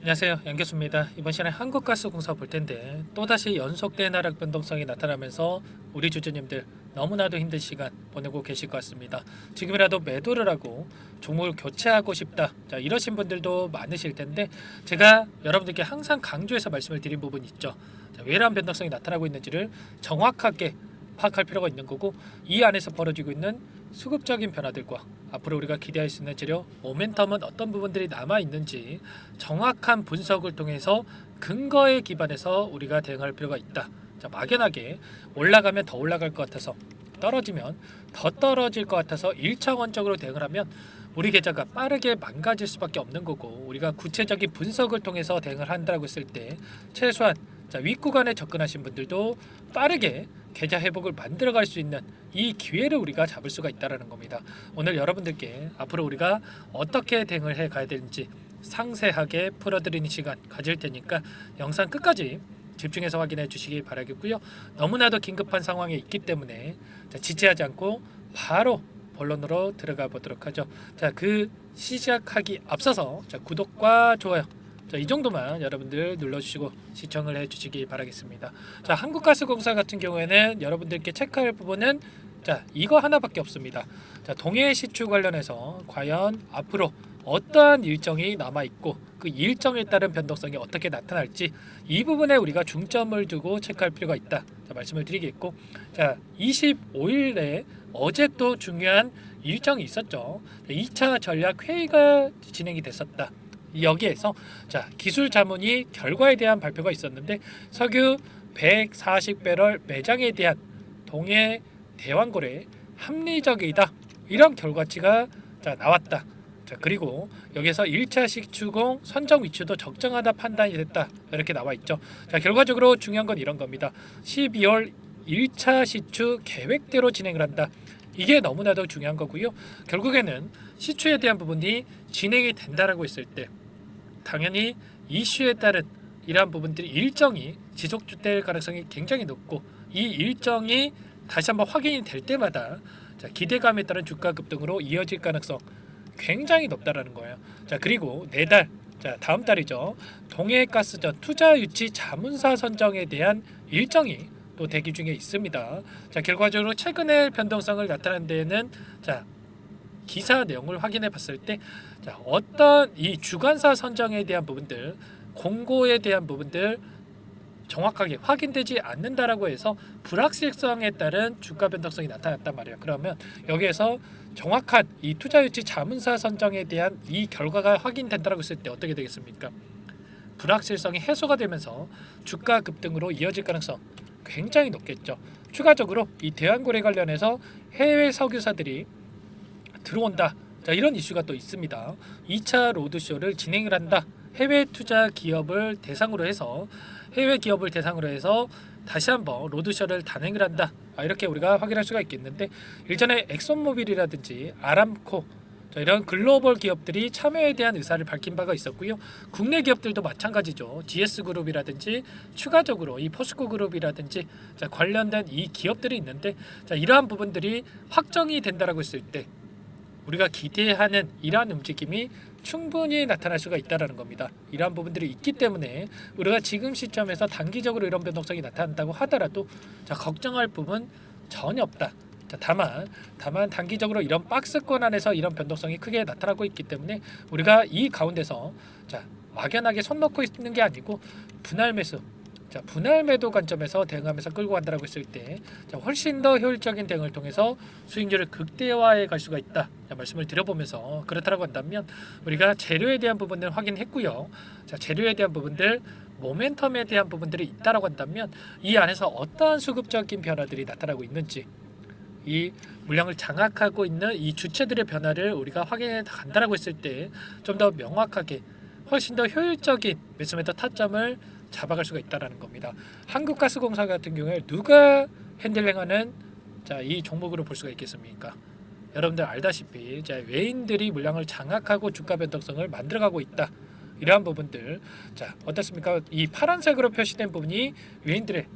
안녕하세요, 양교수입니다. 이번 시간에 한국가스공사 볼 텐데 또다시 연속된 하락 변동성이 나타나면서 우리 주주님들 너무나도 힘든 시간 보내고 계실 것 같습니다. 지금이라도 매도를 하고 종목을 교체하고 싶다, 자 이러신 분들도 많으실 텐데 제가 여러분들께 항상 강조해서 말씀을 드린 부분이 있죠. 자, 왜 이러한 변동성이 나타나고 있는지를 정확하게 파악할 필요가 있는 거고, 이 안에서 벌어지고 있는 수급적인 변화들과 앞으로 우리가 기대할 수 있는 재료 모멘텀은 어떤 부분들이 남아 있는지 정확한 분석을 통해서 근거에 기반해서 우리가 대응할 필요가 있다. 자, 막연하게 올라가면 더 올라갈 것 같아서, 떨어지면 더 떨어질 것 같아서 일차원적으로 대응을 하면 우리 계좌가 빠르게 망가질 수밖에 없는 거고, 우리가 구체적인 분석을 통해서 대응을 한다고 했을 때 최소한 윗구간에 접근하신 분들도 빠르게 계좌 회복을 만들어갈 수 있는 이 기회를 우리가 잡을 수가 있다는 겁니다. 오늘 여러분들께 앞으로 우리가 어떻게 대응을 해 가야 되는지 상세하게 풀어드리는 시간 가질 테니까 영상 끝까지 집중해서 확인해 주시기 바라겠고요. 너무나도 긴급한 상황에 있기 때문에 지체하지 않고 바로 본론으로 들어가 보도록 하죠. 그 시작하기 앞서서 구독과 좋아요, 이 정도만 여러분들 눌러주시고 시청을 해주시기 바라겠습니다. 한국가스공사 같은 경우에는 여러분들께 체크할 부분은 이거 하나밖에 없습니다. 동해 시추 관련해서 과연 앞으로 어떠한 일정이 남아 있고 그 일정에 따른 변동성이 어떻게 나타날지, 이 부분에 우리가 중점을 두고 체크할 필요가 있다. 말씀을 드리겠고, 25일에 어제 또 중요한 일정이 있었죠. 2차 전략 회의가 진행이 됐었다. 여기에서 기술 자문위 결과에 대한 발표가 있었는데, 석유 140배럴 매장에 대한 동해 대왕거래 합리적이다, 이런 결과치가 나왔다. 그리고 여기서 1차 시추공 선정 위치도 적정하다 판단이 됐다, 이렇게 나와 있죠. 결과적으로 중요한 건 이런 겁니다. 12월 1차 시추 계획대로 진행을 한다. 이게 너무나도 중요한 거고요. 결국에는 시추에 대한 부분이 진행이 된다라고 했을 때 당연히 이슈에 따른 이러한 부분들이 일정이 지속될 가능성이 굉장히 높고, 이 일정이 다시 한번 확인이 될 때마다 기대감에 따른 주가 급등으로 이어질 가능성 굉장히 높다라는 거예요. 그리고 내달, 다음 달이죠. 동해가스전 투자 유치 자문사 선정에 대한 일정이 또 대기 중에 있습니다. 결과적으로 최근의 변동성을 나타낸 데에는 기사 내용을 확인해 봤을 때 어떤 이 주관사 선정에 대한 부분들, 공고에 대한 부분들 정확하게 확인되지 않는다라고 해서 불확실성에 따른 주가 변동성이 나타났단 말이에요. 그러면 여기에서 정확한 이 투자 유치 자문사 선정에 대한 이 결과가 확인된다라고 했을 때 어떻게 되겠습니까? 불확실성이 해소가 되면서 주가 급등으로 이어질 가능성 굉장히 높겠죠. 추가적으로 이 대왕거래 관련해서 해외 석유사들이 들어온다, 이런 이슈가 또 있습니다. 2차 로드쇼를 진행을 한다. 해외 투자 기업을 대상으로 해서 다시 한번 로드쇼를 단행을 한다. 이렇게 우리가 확인할 수가 있겠는데, 일전에 엑손모빌이라든지 아람코, 이런 글로벌 기업들이 참여에 대한 의사를 밝힌 바가 있었고요. 국내 기업들도 마찬가지죠. GS그룹이라든지 추가적으로 이 포스코그룹이라든지 관련된 이 기업들이 있는데, 이러한 부분들이 확정이 된다라고 했을 때 우리가 기대하는 이러한 움직임이 충분히 나타날 수가 있다는 겁니다. 이러한 부분들이 있기 때문에 우리가 지금 시점에서 단기적으로 이런 변동성이 나타난다고 하더라도 걱정할 부분 전혀 없다. 다만 단기적으로 이런 박스권 안에서 이런 변동성이 크게 나타나고 있기 때문에 우리가 이 가운데서 막연하게 손 놓고 있는 게 아니고 분할 매수, 분할 매도 관점에서 대응하면서 끌고 간다라고 했을 때 훨씬 더 효율적인 대응을 통해서 수익률을 극대화해 갈 수가 있다, 말씀을 드려보면서 그렇다라고 한다면 우리가 재료에 대한 부분을 확인했고요. 재료에 대한 부분들, 모멘텀에 대한 부분들이 있다라고 한다면 이 안에서 어떠한 수급적인 변화들이 나타나고 있는지, 이 물량을 장악하고 있는 이 주체들의 변화를 우리가 확인해 간다라고 했을 때 좀 더 명확하게 훨씬 더 효율적인 매수매도 타점을 잡아갈 수가 있다라는 겁니다. 한국가스공사 같은 경우에 누가 핸들링하는 이 종목으로 볼 수가 있겠습니까? 여러분들 알다시피 외인들이 물량을 장악하고 주가 변동성을 만들어가고 있다. 이러한 부분들 어떻습니까? 이 파란색으로 표시된 부분이 외인들의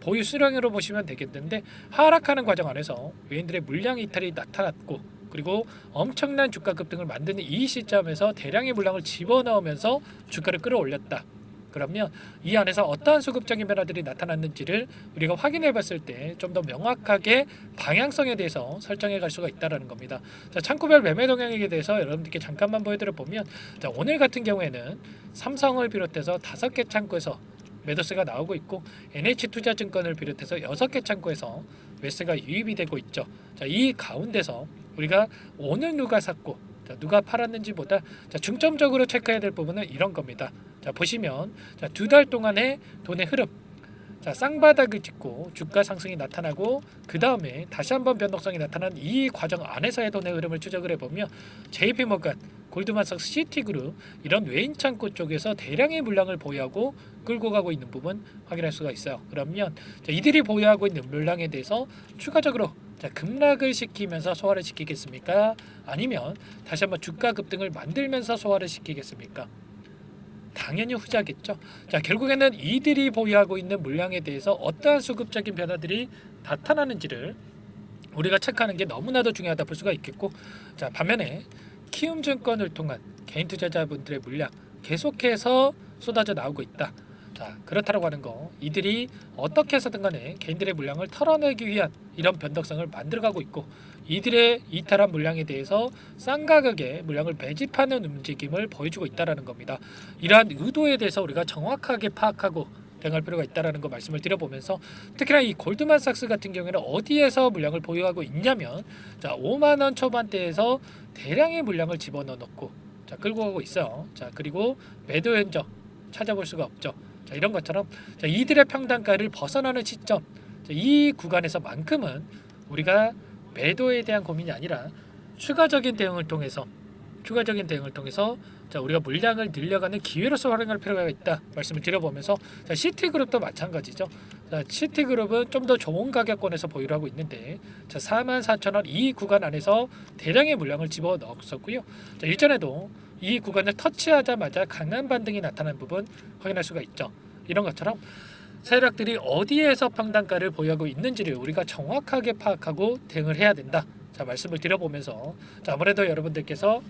보유 수량으로 보시면 되겠는데, 하락하는 과정 안에서 외인들의 물량 이탈이 나타났고, 그리고 엄청난 주가 급등을 만드는 이 시점에서 대량의 물량을 집어넣으면서 주가를 끌어올렸다. 그러면 이 안에서 어떠한 수급적인 변화들이 나타났는지를 우리가 확인해 봤을 때 좀 더 명확하게 방향성에 대해서 설정해 갈 수가 있다는 겁니다. 자, 창구별 매매 동향에 대해서 여러분들께 잠깐만 보여드려 보면, 자, 오늘 같은 경우에는 삼성을 비롯해서 5개 창구에서 매도세가 나오고 있고, NH투자증권을 비롯해서 6개 창구에서 매수가 유입이 되고 있죠. 자, 이 가운데서 우리가 오늘 누가 샀고 누가 팔았는지보다 중점적으로 체크해야 될 부분은 이런 겁니다. 자, 보시면 두 달 동안의 돈의 흐름, 쌍바닥을 찍고 주가 상승이 나타나고 그 다음에 다시 한번 변동성이 나타난 이 과정 안에서의 돈의 흐름을 추적을 해보면 JP모건, 골드만삭스, 시티그룹 이런 외인 창구 쪽에서 대량의 물량을 보유하고 끌고 가고 있는 부분 확인할 수가 있어요. 그러면 이들이 보유하고 있는 물량에 대해서 추가적으로 급락을 시키면서 소화를 시키겠습니까? 아니면 다시 한번 주가 급등을 만들면서 소화를 시키겠습니까? 당연히 후자겠죠. 자, 결국에는 이들이 보유하고 있는 물량에 대해서 어떠한 수급적인 변화들이 나타나는지를 우리가 체크하는 게 너무나도 중요하다 볼 수가 있겠고, 자, 반면에 키움증권을 통한 개인 투자자분들의 물량 계속해서 쏟아져 나오고 있다. 자, 그렇다고 하는 거, 이들이 어떻게 해서든 간에 개인들의 물량을 털어내기 위한 이런 변덕성을 만들어가고 있고, 이들의 이탈한 물량에 대해서 싼 가격에 물량을 매집하는 움직임을 보여주고 있다는 겁니다. 이러한 의도에 대해서 우리가 정확하게 파악하고 대응할 필요가 있다는 거 말씀을 드려보면서, 특히나 이 골드만삭스 같은 경우에는 어디에서 물량을 보유하고 있냐면, 자, 5만 원 초반대에서 대량의 물량을 집어넣어 놓고 끌고 가고 있어요. 자, 그리고 매도 현적 찾아볼 수가 없죠. 자, 이런 것처럼 이들의 평단가를 벗어나는 시점, 이 구간에서만큼은 우리가 매도에 대한 고민이 아니라 추가적인 대응을 통해서 우리가 물량을 늘려가는 기회로서 활용할 필요가 있다 말씀을 드려보면서, 시티그룹도 마찬가지죠. 자, 시티그룹은 좀 더 좋은 가격권에서 보유를 하고 있는데, 44,000원 이 구간 안에서 대량의 물량을 집어넣었었고요. 자, 일전에도 이 구간을 터치하자마자 강한 반등이 나타난 부분 확인할 수가 있죠. 이런 것처럼 세력들이 어디에서 평단가를 보유하고 있는지를 우리가 정확하게 파악하고 대응을 해야 된다. 자, 말씀을 드려보면서, 자, 아무래도 여러분들께서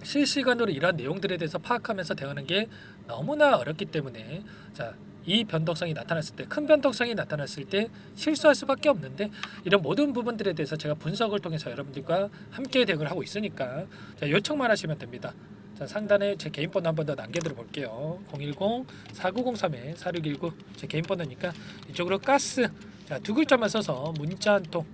실시간으로 이러한 내용들에 대해서 파악하면서 대응하는 게 너무나 어렵기 때문에, 자, 이 변동성이 나타났을 때, 큰 변동성이 나타났을 때 실수할 수밖에 없는데, 이런 모든 부분들에 대해서 제가 분석을 통해서 여러분들과 함께 대응을 하고 있으니까, 자, 요청만 하시면 됩니다. 자, 상단에 제 개인 번호 한 번 더 남겨드려 볼게요. 010-4903-4619 제 개인 번호니까 이쪽으로 가스, 자, 두 글자만 써서 문자 한 통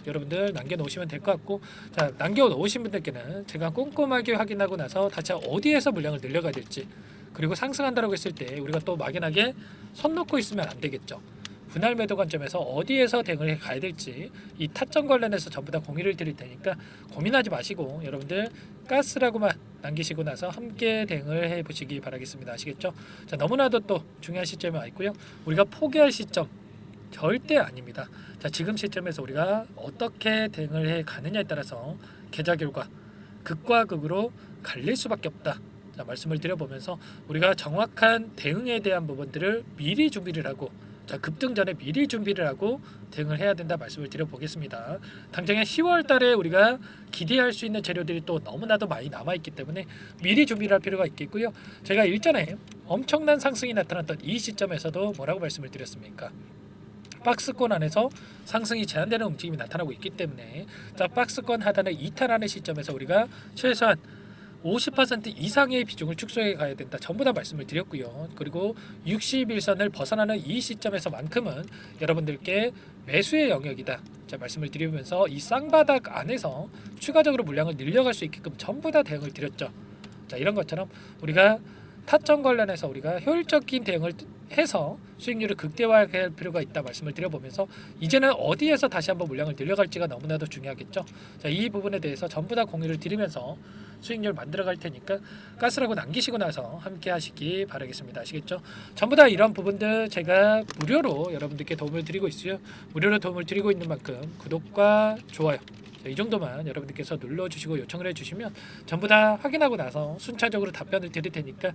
여러분들 남겨놓으시면 될 것 같고, 자, 남겨놓으신 분들께는 제가 꼼꼼하게 확인하고 나서 다시 어디에서 물량을 늘려가야 될지, 그리고 상승한다고 했을 때 우리가 또 막연하게 손 놓고 있으면 안 되겠죠. 분할 매도 관점에서 어디에서 대응을 해 가야 될지 이 타점 관련해서 전부 다 공유를 드릴 테니까 고민하지 마시고 여러분들 가스라고만 남기시고 나서 함께 대응을 해 보시기 바라겠습니다. 아시겠죠? 자, 너무나도 또 중요한 시점이 와 있고요. 우리가 포기할 시점 절대 아닙니다. 자, 지금 시점에서 우리가 어떻게 대응을 해 가느냐에 따라서 계좌 결과 극과 극으로 갈릴 수밖에 없다. 자, 말씀을 드려보면서 우리가 정확한 대응에 대한 부분들을 미리 준비를 하고, 자, 급등 전에 미리 준비를 하고 대응을 해야 된다 말씀을 드려보겠습니다. 당장에 10월 달에 우리가 기대할 수 있는 재료들이 또 너무나도 많이 남아있기 때문에 미리 준비를 할 필요가 있겠고요. 제가 일전에 엄청난 상승이 나타났던 이 시점에서도 뭐라고 말씀을 드렸습니까? 박스권 안에서 상승이 제한되는 움직임이 나타나고 있기 때문에, 자, 박스권 하단을 이탈하는 시점에서 우리가 최소한 50% 이상의 비중을 축소해 가야 된다. 전부 다 말씀을 드렸고요. 그리고 61선을 벗어나는 이 시점에서만큼은 여러분들께 매수의 영역이다. 자, 말씀을 드리면서 이 쌍바닥 안에서 추가적으로 물량을 늘려갈 수 있게끔 전부 다 대응을 드렸죠. 자, 이런 것처럼 우리가 타점 관련해서 우리가 효율적인 대응을 해서 수익률을 극대화할 필요가 있다 말씀을 드려보면서, 이제는 어디에서 다시 한번 물량을 늘려갈지가 너무나도 중요하겠죠. 자, 이 부분에 대해서 전부 다 공유를 드리면서 수익률 만들어 갈 테니까 가스라고 남기시고 나서 함께 하시기 바라겠습니다. 아시겠죠? 전부 다 이런 부분들 제가 무료로 여러분들께 도움을 드리고 있어요. 무료로 도움을 드리고 있는 만큼 구독과 좋아요 이 정도만 여러분들께서 눌러주시고 요청을 해주시면 전부 다 확인하고 나서 순차적으로 답변을 드릴 테니까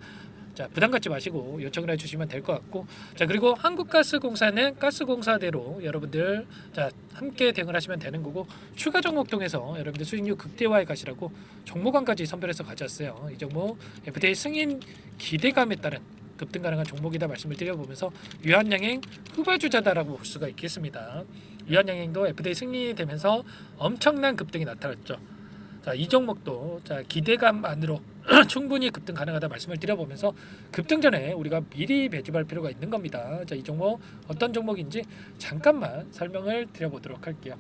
자, 부담 갖지 마시고 요청을 해주시면 될 것 같고, 자, 그리고 한국가스공사는 가스공사대로 여러분들 자 함께 대응을 하시면 되는 거고, 추가 종목 통해서 여러분들 수익률 극대화해 가시라고 종목안까지 선별해서 가져왔어요. 이 종목 FDA 승인 기대감에 따른 급등 가능한 종목이다 말씀을 드려보면서 유한양행 후발주자다라고 볼 수가 있겠습니다. 유한양행도 FDA 승인되면서 엄청난 급등이 나타났죠. 자, 이 종목도 자 기대감만으로 충분히 급등 가능하다 말씀을 드려보면서 급등 전에 우리가 미리 매집할 필요가 있는 겁니다. 자, 이 종목 어떤 종목인지 잠깐만 설명을 드려보도록 할게요.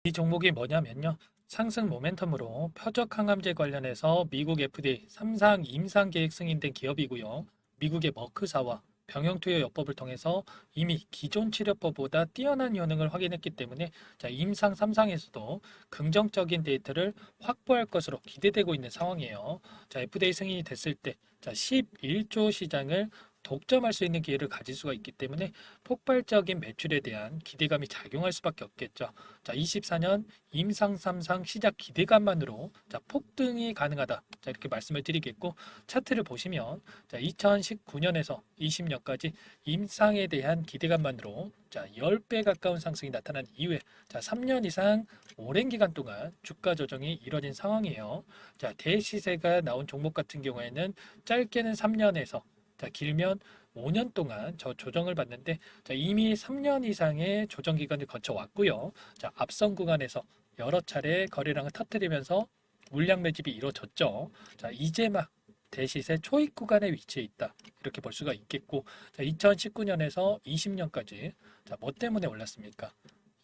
이 종목이 뭐냐면요. 상승 모멘텀으로 표적 항암제 관련해서 미국 FDA 3상 임상 계획 승인된 기업이고요. 미국의 머크사와 병용투여요법을 통해서 이미 기존 치료법보다 뛰어난 효능을 확인했기 때문에 자, 임상 3상에서도 긍정적인 데이터를 확보할 것으로 기대되고 있는 상황이에요. 자, FDA 승인이 됐을 때 자, 11조 시장을 독점할 수 있는 기회를 가질 수가 있기 때문에 폭발적인 매출에 대한 기대감이 작용할 수밖에 없겠죠. 자, 24년 임상 3상 시작 기대감만으로 자, 폭등이 가능하다. 자, 이렇게 말씀을 드리겠고, 차트를 보시면 자, 2019년에서 20년까지 임상에 대한 기대감만으로 자, 10배 가까운 상승이 나타난 이후에 자, 3년 이상 오랜 기간 동안 주가 조정이 이뤄진 상황이에요. 자, 대시세가 나온 종목 같은 경우에는 짧게는 3년에서 자, 길면 5년 동안 저 조정을 받는데 자, 이미 3년 이상의 조정 기간을 거쳐 왔고요. 자, 앞선 구간에서 여러 차례 거래량을 터뜨리면서 물량 매집이 이루어졌죠. 자, 이제 막 대시세 초입 구간에 위치해 있다. 이렇게 볼 수가 있겠고, 자, 2019년에서 20년까지 자, 뭐 때문에 올랐습니까?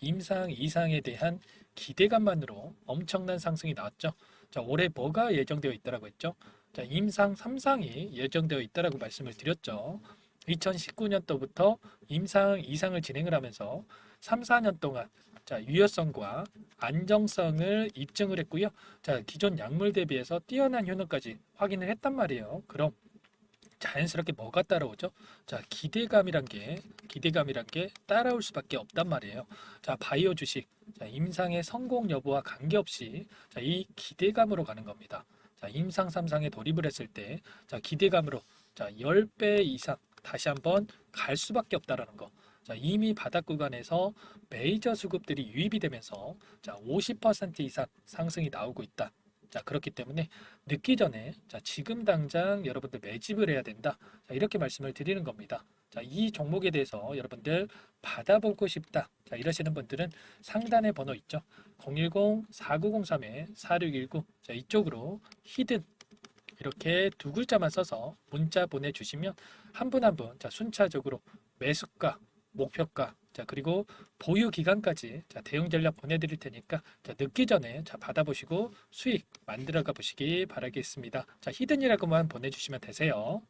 임상 이상에 대한 기대감만으로 엄청난 상승이 나왔죠. 자, 올해 뭐가 예정되어 있다라고 했죠? 자, 임상 3상이 예정되어 있다라고 말씀을 드렸죠. 2019년도부터 임상 2상을 진행을 하면서 3, 4년 동안 자, 유효성과 안정성을 입증을 했고요. 자, 기존 약물 대비해서 뛰어난 효능까지 확인을 했단 말이에요. 그럼 자연스럽게 뭐가 따라오죠? 자, 기대감이란 게 따라올 수밖에 없단 말이에요. 자, 바이오 주식 자, 임상의 성공 여부와 관계없이 자, 이 기대감으로 가는 겁니다. 자, 임상 3상에 돌입을 했을 때 자, 기대감으로 자, 10배 이상 다시 한번 갈 수밖에 없다라는 거. 자, 이미 바닥 구간에서 메이저 수급들이 유입이 되면서 자, 50% 이상 상승이 나오고 있다. 자, 그렇기 때문에 늦기 전에 자, 지금 당장 여러분들 매집을 해야 된다. 자, 이렇게 말씀을 드리는 겁니다. 자, 이 종목에 대해서 여러분들 받아보고 싶다. 자, 이러시는 분들은 상단에 번호 있죠. 010-4903-4619. 자, 이쪽으로 히든 이렇게 두 글자만 써서 문자 보내주시면 한 분 한 분 자, 순차적으로 매수가, 목표가, 자, 그리고 보유 기간까지 자, 대응 전략 보내드릴 테니까 자, 늦기 전에 자, 받아보시고 수익 만들어가 보시기 바라겠습니다. 자, 히든이라고만 보내주시면 되세요.